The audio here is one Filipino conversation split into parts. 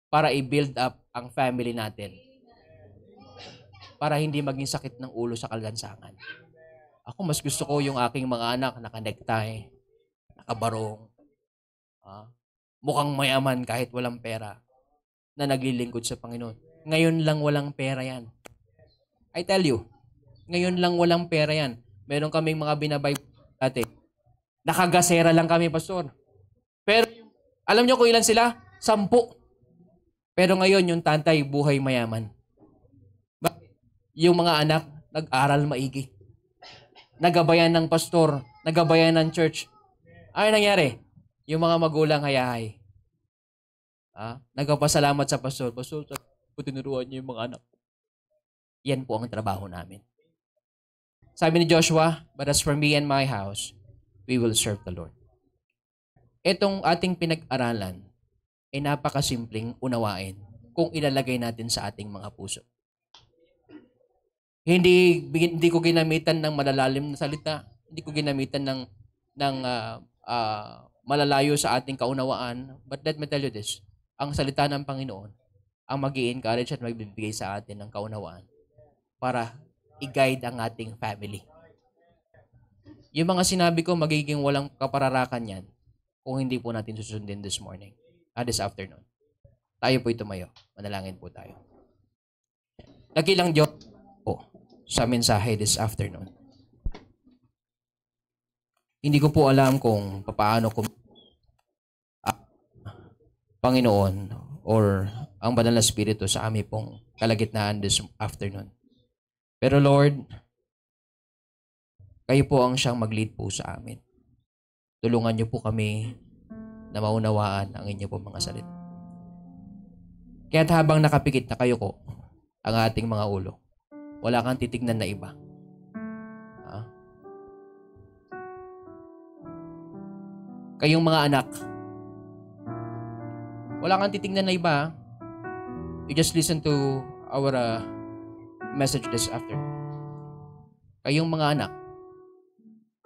para i-build up ang family natin. Para hindi maging sakit ng ulo sa kalansangan. Ako mas gusto ko yung aking mga anak naka-necktie, nakabarong, mukhang mayaman kahit walang pera, na naglilingkod sa Panginoon. Ngayon lang walang pera yan. I tell you, ngayon lang walang pera yan. Meron kaming mga binabay dati. Nakagasera lang kami, pastor. Pero, alam nyo kung ilan sila? 10. Pero ngayon, yung tatay, buhay mayaman. Yung mga anak, nag-aral maigi. Nagabayan ng pastor, nagabayan ng church. Ano nangyari? Yung mga magulang hayahay. Nagpapasalamat sa pastor. Pastor, tinuruan niyo yung mga anak. Yan po ang trabaho namin. Sabi ni Joshua, but as for me and my house, we will serve the Lord. Itong ating pinag-aralan ay napakasimpleng unawain kung ilalagay natin sa ating mga puso. Hindi ko ginamitan ng malalalim na salita. Hindi ko ginamitan ng malalayo sa ating kaunawaan. But let me tell you this. Ang salita ng Panginoon ang mag-i-encourage at magbibigay sa atin ng kaunawaan para i-guide ang ating family. Yung mga sinabi ko, magiging walang kapararakan yan kung hindi po natin susundin this morning, this afternoon. Tayo po'y tumayo. Manalangin po tayo. Nakilang Diyos po sa mensahe this afternoon. Hindi ko po alam kung paano Panginoon or ang Banal na Espiritu sa amin pong kalagitnaan this afternoon. Pero Lord, kayo po ang siyang mag-lead po sa amin. Tulungan niyo po kami na maunawaan ang inyo po mga salita. Kaya't habang nakapikit na kayo ko ang ating mga ulo, wala kang titignan na iba. Kayong mga anak, wala kang titignan na iba. You just listen to our message this afternoon. Kayong mga anak,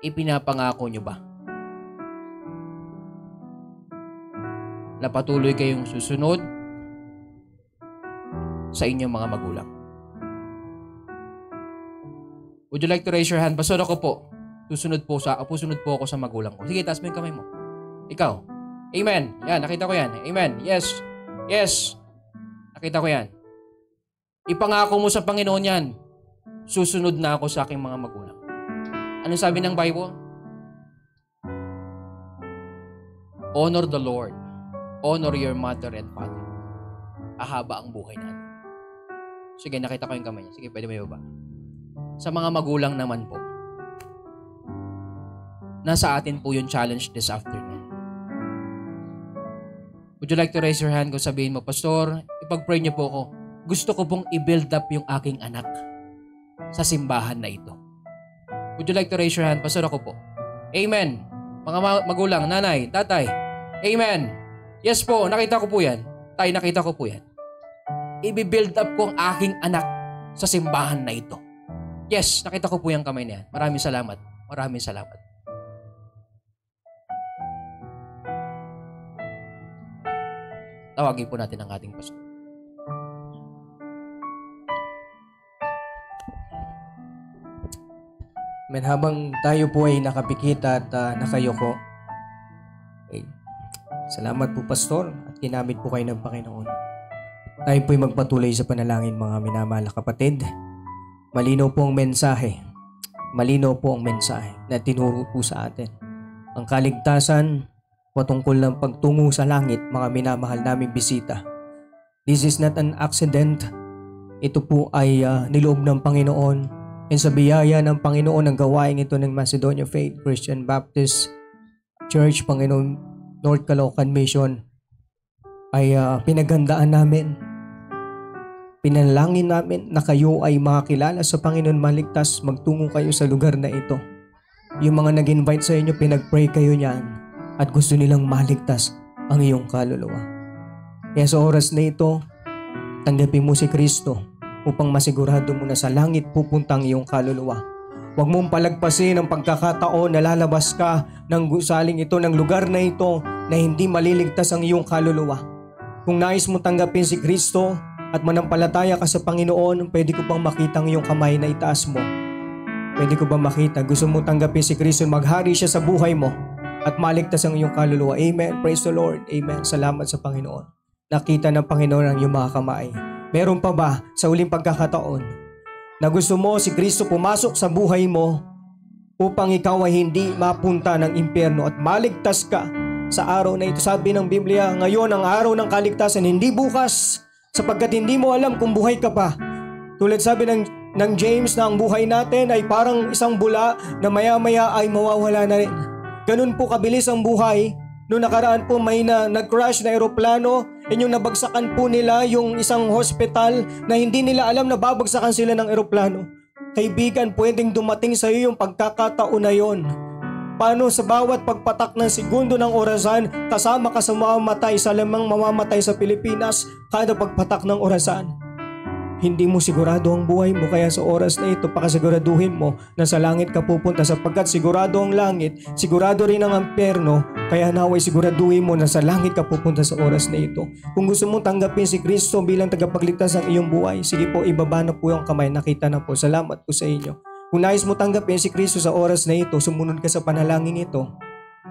ipinapangako nyo ba na patuloy kayong susunod sa inyong mga magulang? Would you like to raise your hand? Pastor, ako po. Susunod po ako sa magulang ko. Sige, taas mo yung kamay mo. Ikaw. Amen. Yan, nakita ko yan. Amen. Yes. Yes. Nakita ko yan. Ipangako mo sa Panginoon yan. Susunod na ako sa aking mga magulang. Ano sabi ng Bible? Honor the Lord. Honor your mother and father. Ahaba ang buhay natin. Sige, nakita ko yung kamay niya. Sige, pwede mo ibaba. Sa mga magulang naman po, nasa atin po yung challenge this afternoon. Would you like to raise your hand kung sabihin mo, Pastor, ipag-pray niyo po ako. Gusto ko pong i-build up yung aking anak sa simbahan na ito. Would you like to raise your hand? Pastor, ako po. Amen. Mga magulang, nanay, tatay. Amen. Yes po, nakita ko po yan. Tay, nakita ko po yan. I-build up ko ang aking anak sa simbahan na ito. Yes, nakita ko po yung kamay niya. Maraming salamat. Maraming salamat. Tawagin po natin ang ating pastor. Men, habang tayo po ay nakapikit at nakayoko, salamat po, Pastor, at ginamit po kayo ng Panginoon. Tayo po ay magpatuloy sa panalangin, mga minamahal na kapatid. Malinaw po ang mensahe. Malinaw po ang mensahe na tinuro po sa atin. Ang kaligtasan patungkol ng pagtungo sa langit, mga minamahal naming bisita. This is not an accident. Ito po ay niloob ng Panginoon. And sa biyaya ng Panginoon, ang gawain ito ng Macedonia Faith Christian Baptist Church, Panginoon, North Caloocan Mission, ay pinaghandaan namin. Pinalangin namin na kayo ay makakilala sa Panginoon, maligtas, magtungo kayo sa lugar na ito. Yung mga nag-invite sa inyo, pinag-pray kayo niyan at gusto nilang maligtas ang iyong kaluluwa. Kaya sa oras na ito, tanggapin mo si Kristo upang masigurado mo na sa langit pupuntang iyong kaluluwa. Huwag mong palagpasin ang pagkakataon na lalabas ka ng gusaling ito, ng lugar na ito, na hindi maliligtas ang iyong kaluluwa. Kung nais mo tanggapin si Kristo at manampalataya ka sa Panginoon, pwede ko bang makita ang iyong kamay na itaas mo? Pwede ko bang makita? Gusto mo tanggapin si Kristo, maghari siya sa buhay mo at maligtas ang iyong kaluluwa. Amen. Praise the Lord. Amen. Salamat sa Panginoon. Nakita ng Panginoon ang iyong mga kamay. Meron pa ba sa uling pagkakataon na gusto mo si Kristo pumasok sa buhay mo upang ikaw ay hindi mapunta ng impyerno at maligtas ka sa araw na ito? Sabi ng Biblia, ngayon ang araw ng kaligtasan, hindi bukas, sapagkat hindi mo alam kung buhay ka pa. Tulad sabi ng James na ang buhay natin ay parang isang bula na maya-maya ay mawawala na rin. Ganun po kabilis ang buhay. Noong nakaraan po may nag-crash na eroplano, inyong nabagsakan po nila yung isang hospital na hindi nila alam na babagsakan sila ng eroplano. Kaibigan, pwedeng dumating sa iyo yung pagkakataon na yon. Paano sa bawat pagpatak ng segundo ng orasan, kasama ka sa mamamatay, sa lamang mamamatay sa Pilipinas, kada pagpatak ng orasan. Hindi mo sigurado ang buhay mo, kaya sa oras na ito, pakasiguraduhin mo na sa langit ka pupunta, sapagkat sigurado ang langit, sigurado rin ang impyerno, kaya naway siguraduhin mo na sa langit ka pupunta sa oras na ito. Kung gusto mong tanggapin si Kristo bilang tagapagligtas ng iyong buhay, sige po, ibaba na po yung kamay, nakita na po. Salamat po sa inyo. Kung nais mo tanggapin si Kristo sa oras na ito, sumunod ka sa panalangin ito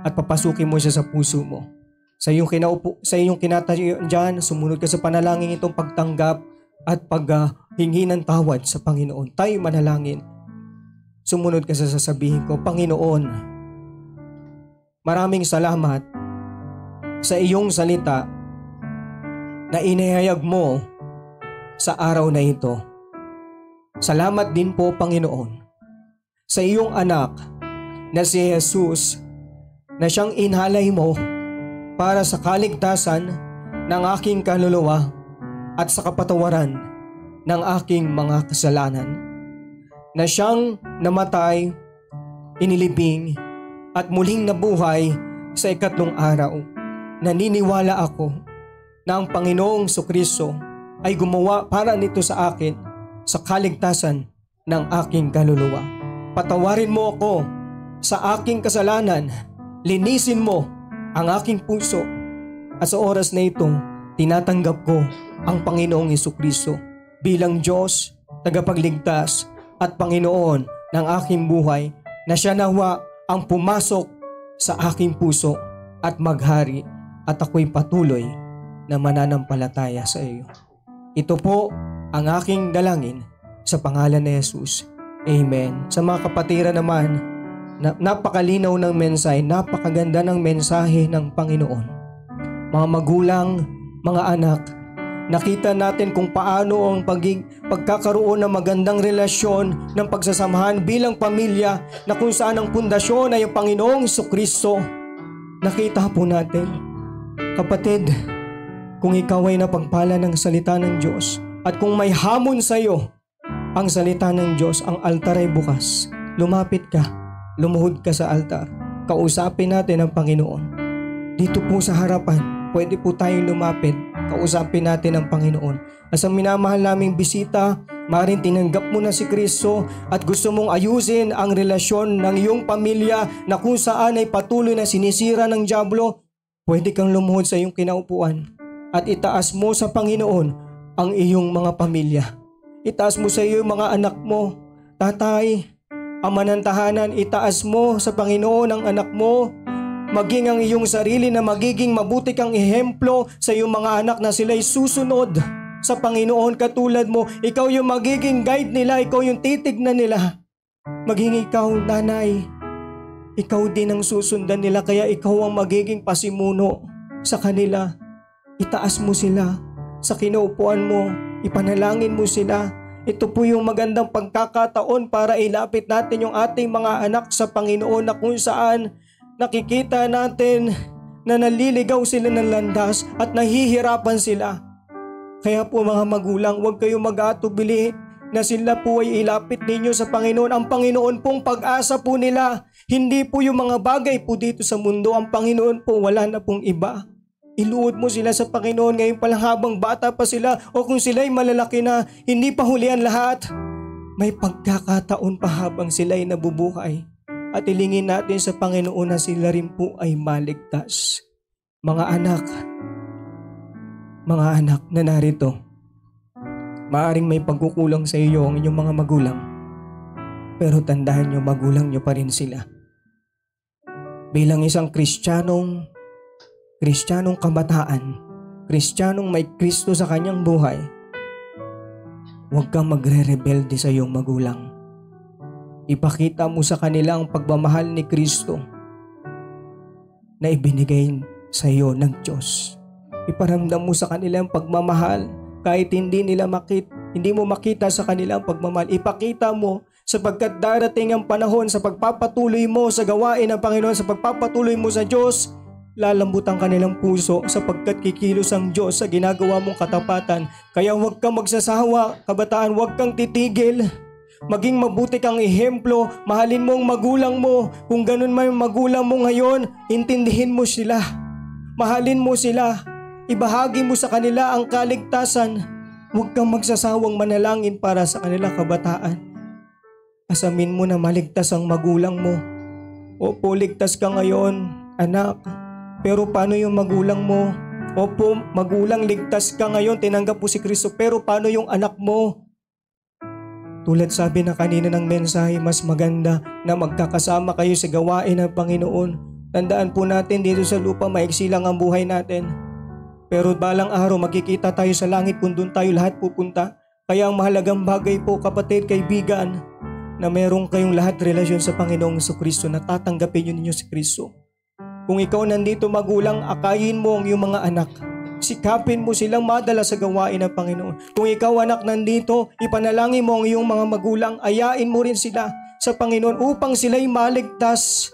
at papasukin mo siya sa puso mo. Sa iyong kinatayo dyan, sumunod ka sa panalangin itong pagtanggap at paghingi ng tawad sa Panginoon. Tayo manalangin. Sumunod ka sa sasabihin ko, Panginoon, maraming salamat sa iyong salita na inihayag mo sa araw na ito. Salamat din po, Panginoon, sa iyong anak na si Jesus na siyang inhalay mo para sa kaligtasan ng aking kaluluwa at sa kapatawaran ng aking mga kasalanan, na siyang namatay, inilibing at muling nabuhay sa ikatlong araw. Naniniwala ako na ang Panginoong Kristo ay gumawa para nito sa akin sa kaligtasan ng aking kaluluwa. Patawarin mo ako sa aking kasalanan, linisin mo ang aking puso, at sa oras na ito, tinatanggap ko ang Panginoong Kristo bilang Diyos, tagapagligtas at Panginoon ng aking buhay, na siya nawa ang pumasok sa aking puso at maghari, at ako'y patuloy na mananampalataya sa iyo. Ito po ang aking dalangin sa pangalan ni Jesus. Amen. Sa mga kapatiran naman, napakalinaw ng mensahe, napakaganda ng mensahe ng Panginoon. Mga magulang, mga anak, nakita natin kung paano ang pagkakaroon ng magandang relasyon ng pagsasamahan bilang pamilya, na kung saan ang pundasyon ay ang Panginoong Kristo. Nakita po natin, kapatid, kung ikaw ay napagpala ng salita ng Diyos at kung may hamon sa iyo ang salita ng Diyos, ang altar ay bukas. Lumapit ka, lumuhod ka sa altar, kausapin natin ang Panginoon. Dito po sa harapan, pwede po tayong lumapit, kausapin natin ang Panginoon. At sa minamahal naming bisita, maaaring tinanggap mo na si Kristo at gusto mong ayusin ang relasyon ng iyong pamilya na kung saan ay patuloy na sinisira ng dyablo, pwede kang lumuhod sa iyong kinaupuan at itaas mo sa Panginoon ang iyong mga pamilya. Itaas mo sa iyong mga anak mo. Tatay, ama ng tahanan, itaas mo sa Panginoon ang anak mo, maging ang iyong sarili na magiging mabuti kang ehemplo sa iyong mga anak na sila'y susunod sa Panginoon katulad mo. Ikaw yung magiging guide nila, ikaw yung titignan nila. Maging ikaw, nanay, ikaw din ang susundan nila, kaya ikaw ang magiging pasimuno sa kanila. Itaas mo sila sa kinaupuan mo, ipanalangin mo sila. Ito po yung magandang pagkakataon para ilapit natin yung ating mga anak sa Panginoon, na kung saan nakikita natin na naliligaw sila ng landas at nahihirapan sila. Kaya po mga magulang, huwag kayong mag-atubili na sila po ay ilapit ninyo sa Panginoon. Ang Panginoon pong pag-asa po nila, hindi po yung mga bagay po dito sa mundo. Ang Panginoon po, wala na pong iba. Iluod mo sila sa Panginoon ngayon pa lang habang bata pa sila, o kung sila'y malalaki na, hindi pa huli ang lahat. May pagkakataon pa habang sila'y nabubuhay. At ilingin natin sa Panginoon na sila rin po ay maligtas. Mga anak, mga anak na narito, maaring may pagkukulang sa iyo ang inyong mga magulang. Pero tandaan nyo, magulang nyo pa rin sila. Bilang isang Kristiyanong kabataan, Kristiyanong may Kristo sa kanyang buhay, huwag kang magre-rebelde sa iyong magulang. Ipakita mo sa kanila ang pagmamahal ni Kristo na ibinigay sa iyo ng Diyos. Iparamdam mo sa kanila ang pagmamahal kahit hindi mo makita sa kanila ang pagmamahal. Ipakita mo sapagkat darating ang panahon sa pagpapatuloy mo sa gawain ng Panginoon, sa pagpapatuloy mo sa Diyos, lalambot ang kanilang puso sapagkat kikilos ang Diyos sa ginagawa mong katapatan. Kaya huwag kang magsasawa, kabataan, huwag kang titigil. Maging mabuti kang ehemplo, mahalin mo ang magulang mo. Kung ganun man yung magulang mo ngayon, intindihin mo sila. Mahalin mo sila. Ibahagi mo sa kanila ang kaligtasan. Huwag kang magsasawang manalangin para sa kanila, kabataan. Asamin mo na maligtas ang magulang mo. Opo, ligtas ka ngayon, anak. Pero paano yung magulang mo? Opo, magulang, ligtas ka ngayon, tinanggap mo si Kristo. Pero paano yung anak mo? Tulad sabi na kanina ng mensahe, mas maganda na magkakasama kayo sa gawain ng Panginoon. Tandaan po natin dito sa lupa, maiksi lang ang buhay natin. Pero balang araw magkikita tayo sa langit kung doon tayo lahat pupunta. Kaya ang mahalagang bagay po, kapatid, kaibigan, na meron kayong lahat relasyon sa Panginoong Kristo, na tatanggapin yun ninyo si Kristo. Kung ikaw nandito magulang, akayin mo ang iyong mga anak. Sikapin mo silang madala sa gawain ng Panginoon. Kung ikaw anak nandito, ipanalangin mo ang iyong mga magulang, ayain mo rin sila sa Panginoon upang sila'y maligtas.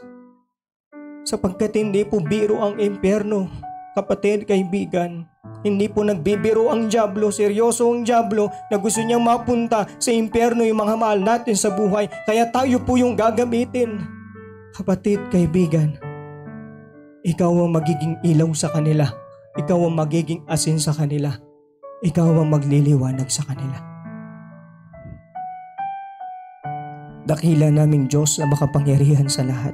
Sapagkat hindi po biro ang impyerno, kapatid, kaibigan. Hindi po nagbibiro ang dyablo, seryoso ang dyablo na gusto niyang mapunta sa impyerno yung mga mahal natin sa buhay. Kaya tayo po yung gagamitin. Kapatid, kaibigan, ikaw ang magiging ilaw sa kanila. Ikaw ang magiging asin sa kanila. Ikaw ang magliliwanag sa kanila. Dakila naming Diyos na makapangyarihan sa lahat.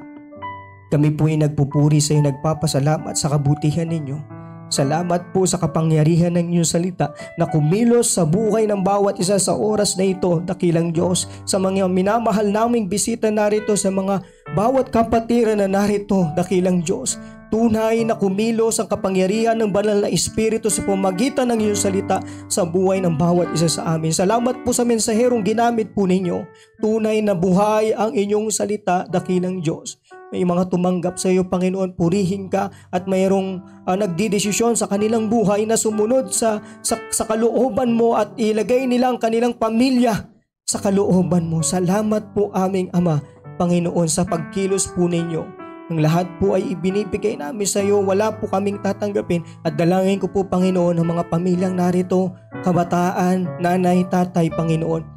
Kami po ay nagpupuri sa iyo, nagpapasalamat sa kabutihan ninyo. Salamat po sa kapangyarihan ng inyong salita na kumilos sa buhay ng bawat isa sa oras na ito, dakilang Diyos, sa mga minamahal naming bisita narito, sa mga bawat kapatiran na narito, dakilang Diyos. Tunay na kumilos ang kapangyarihan ng banal na Espiritu sa pamagitan ng iyong salita sa buhay ng bawat isa sa amin. Salamat po sa mensaherong ginamit po ninyo. Tunay na buhay ang inyong salita, dakilang Diyos. May mga tumanggap sa iyo, Panginoon, purihin ka, at mayroong nagdidesisyon sa kanilang buhay na sumunod sa kalooban mo at ilagay nila ang kanilang pamilya sa kalooban mo. Salamat po aming Ama, Panginoon, sa pagkilos po ninyo. Ang lahat po ay ibinibigay namin sa iyo, wala po kaming tatanggapin, at dalangin ko po, Panginoon, ang mga pamilyang narito, kabataan, nanay, tatay, Panginoon,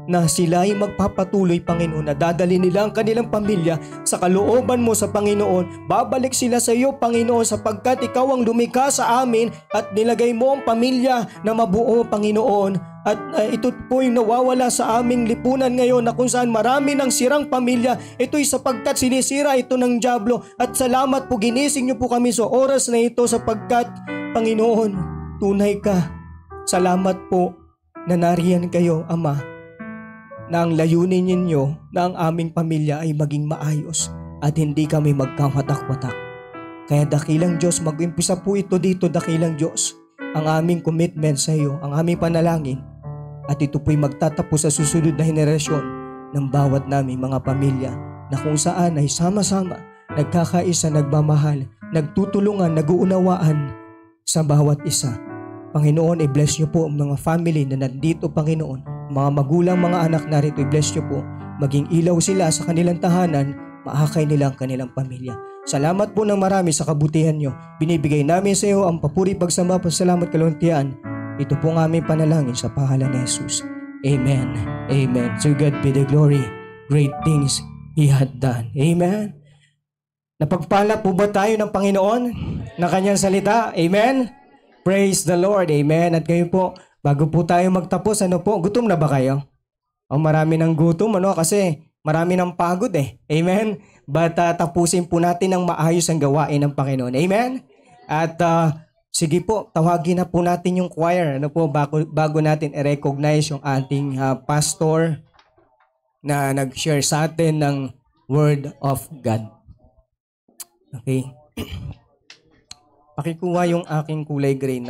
na sila ay magpapatuloy, Panginoon, na dadali nila ang kanilang pamilya sa kalooban mo sa Panginoon. Babalik sila sa iyo, Panginoon, sapagkat ikaw ang lumikha sa amin at nilagay mo ang pamilya na mabuo, Panginoon. At ito po yung nawawala sa aming lipunan ngayon, na kung saan marami ng sirang pamilya. Ito'y sapagkat sinisira ito ng dyablo. At salamat po, ginising niyo po kami sa oras na ito, sapagkat, Panginoon, tunay ka. Salamat po na nariyan kayo, Ama, na ang layunin ninyo na ang aming pamilya ay maging maayos at hindi kami magkawatak-watak. Kaya dakilang Diyos, mag-umpisa po ito dito, dakilang Diyos, ang aming commitment sa iyo, ang aming panalangin, at ito po'y magtatapos sa susunod na henerasyon ng bawat naming mga pamilya, na kung saan ay sama-sama, nagkakaisa, nagmamahal, nagtutulungan, naguunawaan sa bawat isa. Panginoon, i-bless niyo po ang mga family na nandito, Panginoon. Mga magulang, mga anak narito, i-bless niyo po. Maging ilaw sila sa kanilang tahanan, maakay nila ang kanilang pamilya. Salamat po ng marami sa kabutihan niyo. Binibigay namin sa iyo ang papuri, pagsamba, pasalamat, kaluntian. Ito po ang aming panalangin sa pangalan ni Jesus. Amen. Amen. To God be the glory. Great things He had done. Amen. Napagpala po ba tayo ng Panginoon na kanyang salita? Amen. Praise the Lord. Amen. At kayo po, bago po tayo magtapos, gutom na ba kayo? Marami ng gutom, kasi marami ng pagod eh. Amen? But tapusin po natin ng maayos ang gawain ng Panginoon. Amen? At Sige po, tawagin na po natin yung choir. Ano po, bago natin i-recognize yung ating pastor na nag-share sa atin ng Word of God. Okay? Pakikuha yung aking kulay gray na